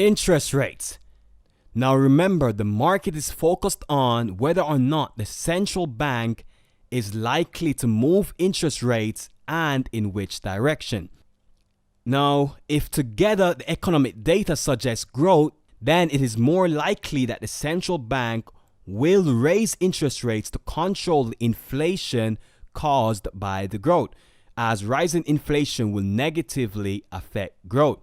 Interest rates. Now remember, the market is focused on whether or not the central bank is likely to move interest rates and in which direction. Now, if together the economic data suggests growth, then it is more likely that the central bank will raise interest rates to control the inflation caused by the growth, as rising inflation will negatively affect growth.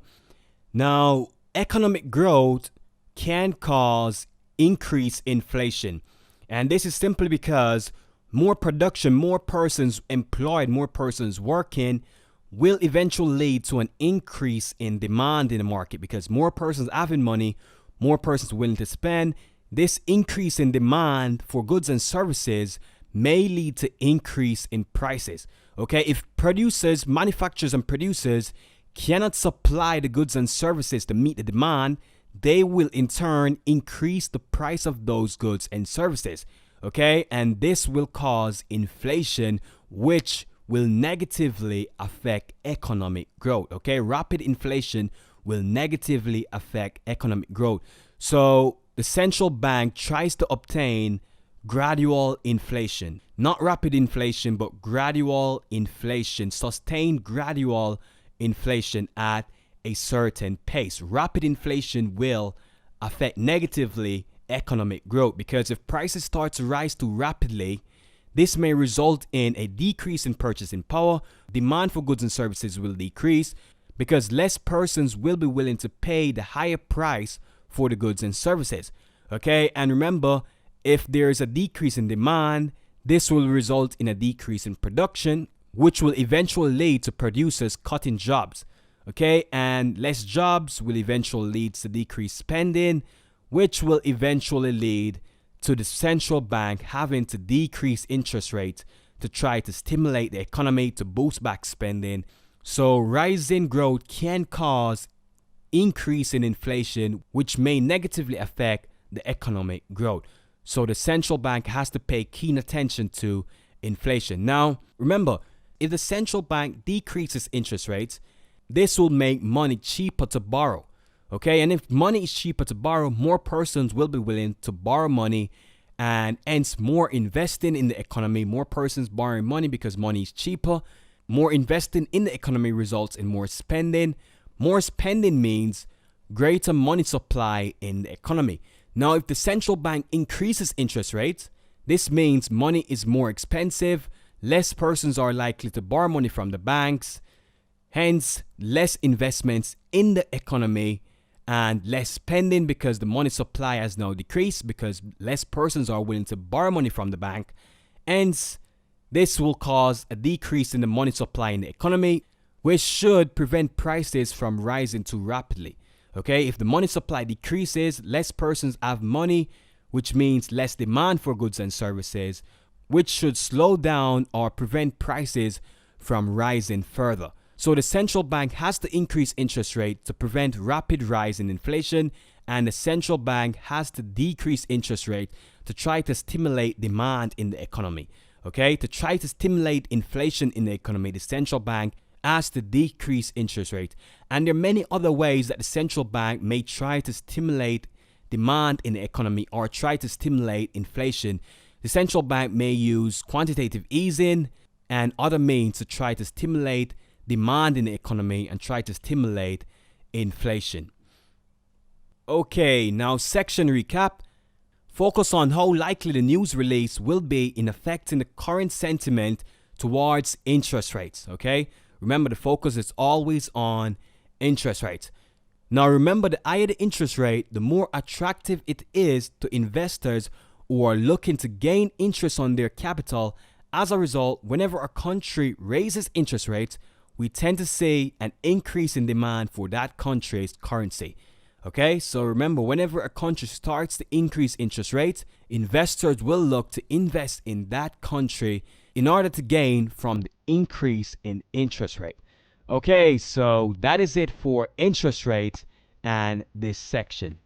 Now, economic growth can cause increased inflation, and this is simply because more production, more persons employed, more persons working will eventually lead to an increase in demand in the market, because more persons having money, more persons willing to spend. This increase in demand for goods and services may lead to increase in prices. Okay, if producers, manufacturers and producers cannot supply the goods and services to meet the demand, they will in turn increase the price of those goods and services. Okay, and this will cause inflation, which will negatively affect economic growth. Okay, rapid inflation will negatively affect economic growth. So the central bank tries to obtain gradual inflation, not rapid inflation, but gradual inflation, sustained gradual inflation at a certain pace. Rapid inflation will affect negatively economic growth, because if prices start to rise too rapidly, this may result in a decrease in purchasing power. Demand for goods and services will decrease because less persons will be willing to pay the higher price for the goods and services. Okay, and remember, if there is a decrease in demand, this will result in a decrease in production, which will eventually lead to producers cutting jobs. Okay, and less jobs will eventually lead to decreased spending, which will eventually lead to the central bank having to decrease interest rates to try to stimulate the economy, to boost back spending. So rising growth can cause increase in inflation, which may negatively affect the economic growth. So the central bank has to pay keen attention to inflation. Now, remember, if the central bank decreases interest rates, this will make money cheaper to borrow. Okay, and if money is cheaper to borrow, more persons will be willing to borrow money, and hence more investing in the economy. More persons borrowing money because money is cheaper. More investing in the economy results in more spending. More spending means greater money supply in the economy. Now, if the central bank increases interest rates, this means money is more expensive. Less persons are likely to borrow money from the banks. Hence, less investments in the economy and less spending, because the money supply has now decreased because less persons are willing to borrow money from the bank. Hence, this will cause a decrease in the money supply in the economy, which should prevent prices from rising too rapidly. Okay, if the money supply decreases, less persons have money, which means less demand for goods and services, which should slow down or prevent prices from rising further. So the central bank has to increase interest rate to prevent rapid rise in inflation, and the central bank has to decrease interest rate to try to stimulate demand in the economy. Okay, to try to stimulate inflation in the economy, the central bank has to decrease interest rate. And there are many other ways that the central bank may try to stimulate demand in the economy or try to stimulate inflation. The central bank may use quantitative easing and other means to try to stimulate demand in the economy and try to stimulate inflation. Okay, now section recap. Focus on how likely the news release will be in affecting the current sentiment towards interest rates. Okay, remember, the focus is always on interest rates. Now remember, the higher the interest rate, the more attractive it is to investors who are looking to gain interest on their capital. As a result, whenever a country raises interest rates, we tend to see an increase in demand for that country's currency. Okay, so remember, whenever a country starts to increase interest rates, investors will look to invest in that country in order to gain from the increase in interest rate. Okay, so that is it for interest rates and this section.